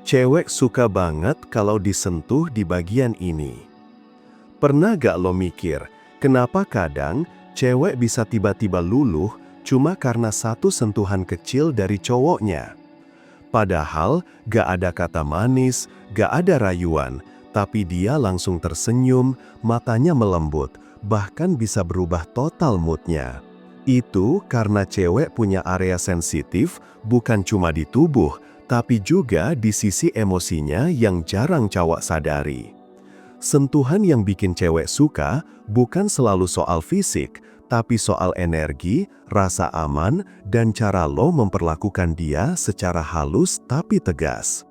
Cewek suka banget kalau disentuh di bagian ini. Pernah gak lo mikir, kenapa kadang cewek bisa tiba-tiba luluh cuma karena satu sentuhan kecil dari cowoknya? Padahal gak ada kata manis, gak ada rayuan, tapi dia langsung tersenyum, matanya melembut, bahkan bisa berubah total moodnya. Itu karena cewek punya area sensitif bukan cuma di tubuh, tapi juga di sisi emosinya yang jarang cowok sadari. Sentuhan yang bikin cewek suka bukan selalu soal fisik, tapi soal energi, rasa aman, dan cara lo memperlakukan dia secara halus tapi tegas.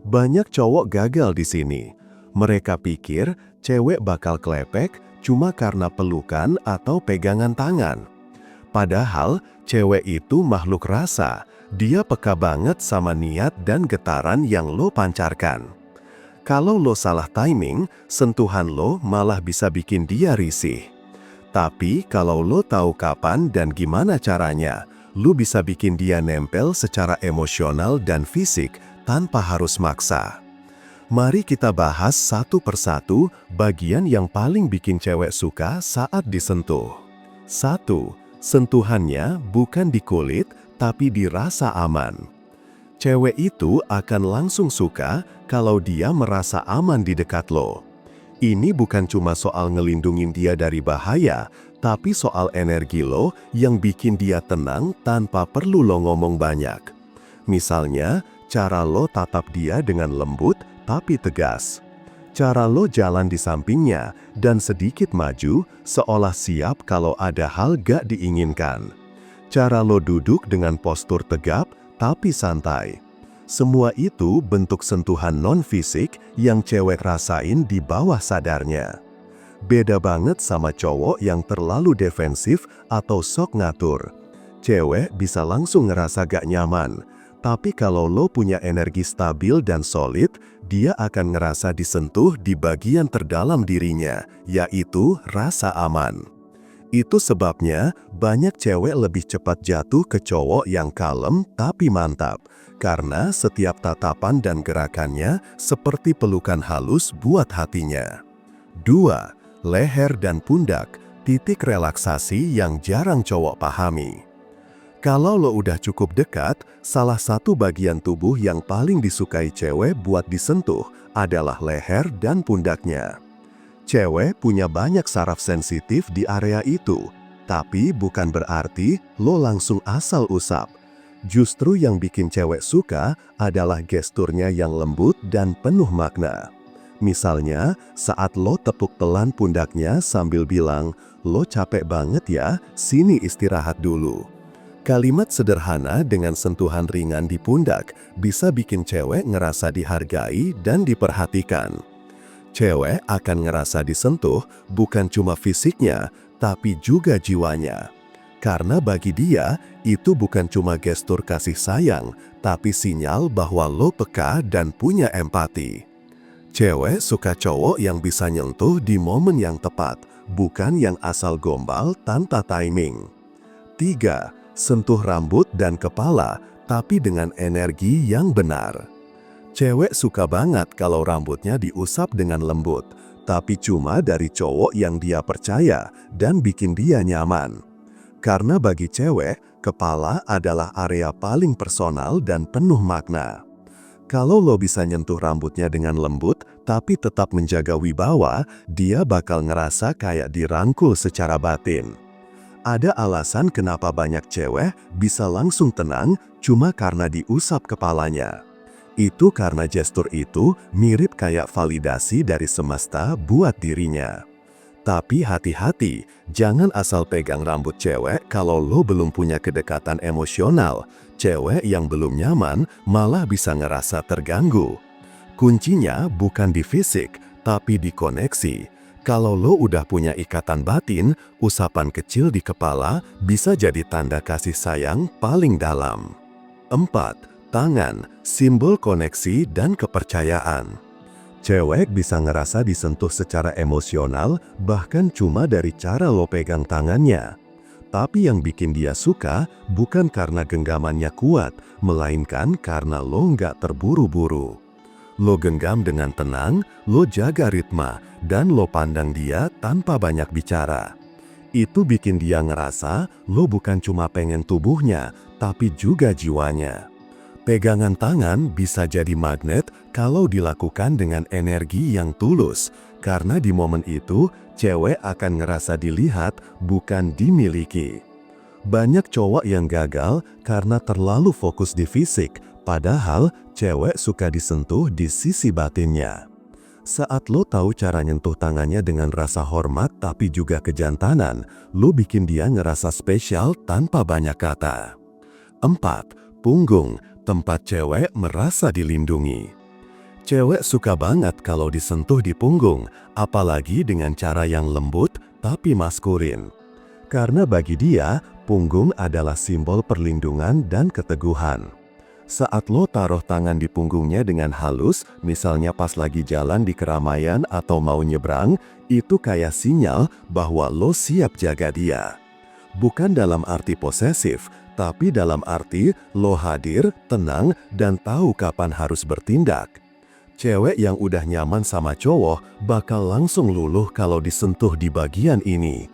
Banyak cowok gagal di sini. Mereka pikir cewek bakal klepek cuma karena pelukan atau pegangan tangan. Padahal cewek itu makhluk rasa. Dia peka banget sama niat dan getaran yang lo pancarkan. Kalau lo salah timing, sentuhan lo malah bisa bikin dia risih. Tapi kalau lo tahu kapan dan gimana caranya, lo bisa bikin dia nempel secara emosional dan fisik tanpa harus maksa. Mari kita bahas satu persatu bagian yang paling bikin cewek suka saat disentuh. 1. Sentuhannya bukan di kulit, tapi dirasa aman. Cewek itu akan langsung suka kalau dia merasa aman di dekat lo. Ini bukan cuma soal ngelindungin dia dari bahaya, tapi soal energi lo yang bikin dia tenang tanpa perlu lo ngomong banyak. Misalnya, cara lo tatap dia dengan lembut tapi tegas. Cara lo jalan di sampingnya dan sedikit maju seolah siap kalau ada hal gak diinginkan. Cara lo duduk dengan postur tegap tapi santai. Semua itu bentuk sentuhan non-fisik yang cewek rasain di bawah sadarnya. Beda banget sama cowok yang terlalu defensif atau sok ngatur. Cewek bisa langsung ngerasa gak nyaman. Tapi kalau lo punya energi stabil dan solid, dia akan ngerasa disentuh di bagian terdalam dirinya, yaitu rasa aman. Itu sebabnya banyak cewek lebih cepat jatuh ke cowok yang kalem tapi mantap, karena setiap tatapan dan gerakannya seperti pelukan halus buat hatinya. 2. Leher dan pundak, titik relaksasi yang jarang cowok pahami. Kalau lo udah cukup dekat, salah satu bagian tubuh yang paling disukai cewek buat disentuh adalah leher dan pundaknya. Cewek punya banyak saraf sensitif di area itu, tapi bukan berarti lo langsung asal usap. Justru yang bikin cewek suka adalah gesturnya yang lembut dan penuh makna. Misalnya, saat lo tepuk pelan pundaknya sambil bilang, "Lo capek banget ya, sini istirahat dulu." Kalimat sederhana dengan sentuhan ringan di pundak bisa bikin cewek ngerasa dihargai dan diperhatikan. Cewek akan ngerasa disentuh bukan cuma fisiknya, tapi juga jiwanya. Karena bagi dia, itu bukan cuma gestur kasih sayang, tapi sinyal bahwa lo peka dan punya empati. Cewek suka cowok yang bisa nyentuh di momen yang tepat, bukan yang asal gombal tanpa timing. 3. Sentuh rambut dan kepala, tapi dengan energi yang benar. Cewek suka banget kalau rambutnya diusap dengan lembut, tapi cuma dari cowok yang dia percaya dan bikin dia nyaman. Karena bagi cewek, kepala adalah area paling personal dan penuh makna. Kalau lo bisa nyentuh rambutnya dengan lembut, tapi tetap menjaga wibawa, dia bakal ngerasa kayak dirangkul secara batin. Ada alasan kenapa banyak cewek bisa langsung tenang cuma karena diusap kepalanya. Itu karena gestur itu mirip kayak validasi dari semesta buat dirinya. Tapi hati-hati, jangan asal pegang rambut cewek kalau lo belum punya kedekatan emosional. Cewek yang belum nyaman malah bisa ngerasa terganggu. Kuncinya bukan di fisik, tapi di koneksi. Kalau lo udah punya ikatan batin, usapan kecil di kepala bisa jadi tanda kasih sayang paling dalam. 4. Tangan, simbol koneksi dan kepercayaan. Cewek bisa ngerasa disentuh secara emosional bahkan cuma dari cara lo pegang tangannya. Tapi yang bikin dia suka bukan karena genggamannya kuat, melainkan karena lo nggak terburu-buru. Lo genggam dengan tenang, lo jaga ritme, dan lo pandang dia tanpa banyak bicara. Itu bikin dia ngerasa lo bukan cuma pengen tubuhnya, tapi juga jiwanya. Pegangan tangan bisa jadi magnet kalau dilakukan dengan energi yang tulus, karena di momen itu cewek akan ngerasa dilihat, bukan dimiliki. Banyak cowok yang gagal karena terlalu fokus di fisik, padahal cewek suka disentuh di sisi batinnya. Saat lo tahu cara nyentuh tangannya dengan rasa hormat tapi juga kejantanan, lo bikin dia ngerasa spesial tanpa banyak kata. 4. Punggung, tempat cewek merasa dilindungi. Cewek suka banget kalau disentuh di punggung, apalagi dengan cara yang lembut tapi maskulin. Karena bagi dia, punggung adalah simbol perlindungan dan keteguhan. Saat lo taruh tangan di punggungnya dengan halus, misalnya pas lagi jalan di keramaian atau mau nyebrang, itu kayak sinyal bahwa lo siap jaga dia. Bukan dalam arti posesif, tapi dalam arti lo hadir, tenang, dan tahu kapan harus bertindak. Cewek yang udah nyaman sama cowok bakal langsung luluh kalau disentuh di bagian ini.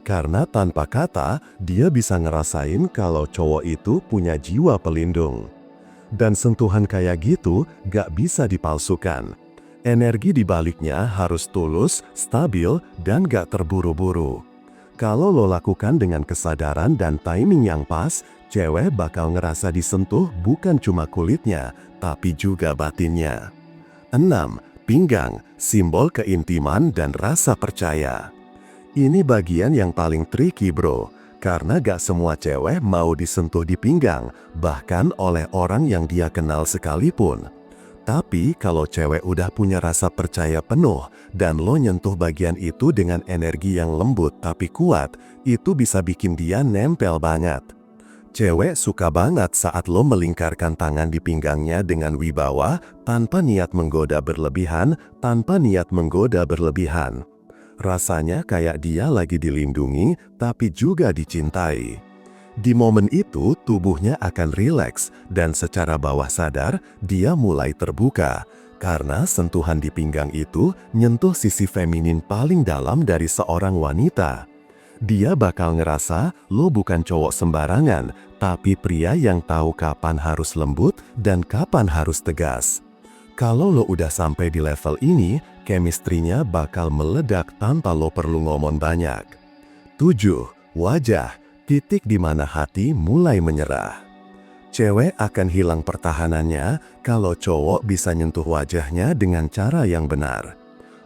Karena tanpa kata, dia bisa ngerasain kalau cowok itu punya jiwa pelindung. Dan sentuhan kayak gitu gak bisa dipalsukan. Energi di baliknya harus tulus, stabil, dan gak terburu-buru. Kalau lo lakukan dengan kesadaran dan timing yang pas, cewek bakal ngerasa disentuh bukan cuma kulitnya, tapi juga batinnya. 6. Pinggang, simbol keintiman dan rasa percaya. Ini bagian yang paling tricky bro, karena gak semua cewek mau disentuh di pinggang, bahkan oleh orang yang dia kenal sekalipun. Tapi kalau cewek udah punya rasa percaya penuh, dan lo nyentuh bagian itu dengan energi yang lembut tapi kuat, itu bisa bikin dia nempel banget. Cewek suka banget saat lo melingkarkan tangan di pinggangnya dengan wibawa, tanpa niat menggoda berlebihan, Rasanya kayak dia lagi dilindungi, tapi juga dicintai. Di momen itu, tubuhnya akan rileks, dan secara bawah sadar, dia mulai terbuka. Karena sentuhan di pinggang itu nyentuh sisi feminin paling dalam dari seorang wanita. Dia bakal ngerasa lo bukan cowok sembarangan, tapi pria yang tahu kapan harus lembut dan kapan harus tegas. Kalau lo udah sampai di level ini, chemistry-nya bakal meledak tanpa lo perlu ngomong banyak. 7. Wajah, titik di mana hati mulai menyerah. Cewek akan hilang pertahanannya kalau cowok bisa nyentuh wajahnya dengan cara yang benar.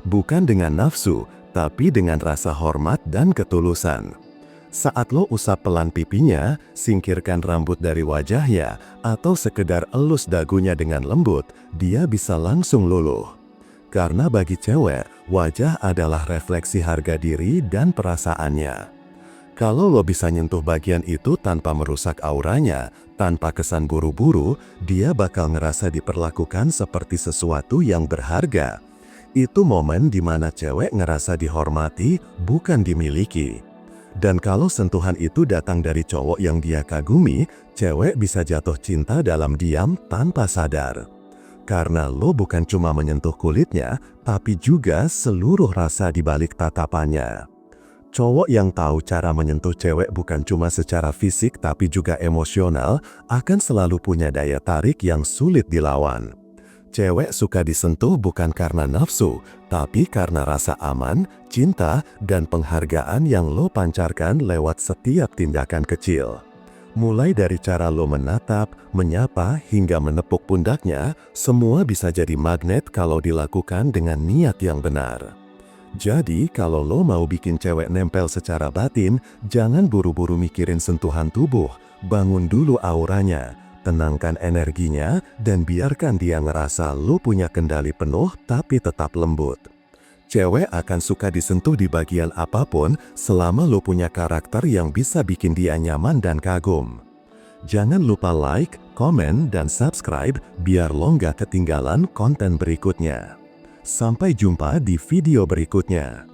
Bukan dengan nafsu, tapi dengan rasa hormat dan ketulusan. Saat lo usap pelan pipinya, singkirkan rambut dari wajahnya, atau sekedar elus dagunya dengan lembut, dia bisa langsung luluh. Karena bagi cewek, wajah adalah refleksi harga diri dan perasaannya. Kalau lo bisa nyentuh bagian itu tanpa merusak auranya, tanpa kesan buru-buru, dia bakal ngerasa diperlakukan seperti sesuatu yang berharga. Itu momen di mana cewek ngerasa dihormati, bukan dimiliki. Dan kalau sentuhan itu datang dari cowok yang dia kagumi, cewek bisa jatuh cinta dalam diam tanpa sadar. Karena lo bukan cuma menyentuh kulitnya, tapi juga seluruh rasa di balik tatapannya. Cowok yang tahu cara menyentuh cewek bukan cuma secara fisik tapi juga emosional, akan selalu punya daya tarik yang sulit dilawan. Cewek suka disentuh bukan karena nafsu, tapi karena rasa aman, cinta, dan penghargaan yang lo pancarkan lewat setiap tindakan kecil. Mulai dari cara lo menatap, menyapa, hingga menepuk pundaknya, semua bisa jadi magnet kalau dilakukan dengan niat yang benar. Jadi, kalau lo mau bikin cewek nempel secara batin, jangan buru-buru mikirin sentuhan tubuh, bangun dulu auranya. Tenangkan energinya, dan biarkan dia ngerasa lo punya kendali penuh tapi tetap lembut. Cewek akan suka disentuh di bagian apapun selama lo punya karakter yang bisa bikin dia nyaman dan kagum. Jangan lupa like, komen, dan subscribe biar lo nggak ketinggalan konten berikutnya. Sampai jumpa di video berikutnya.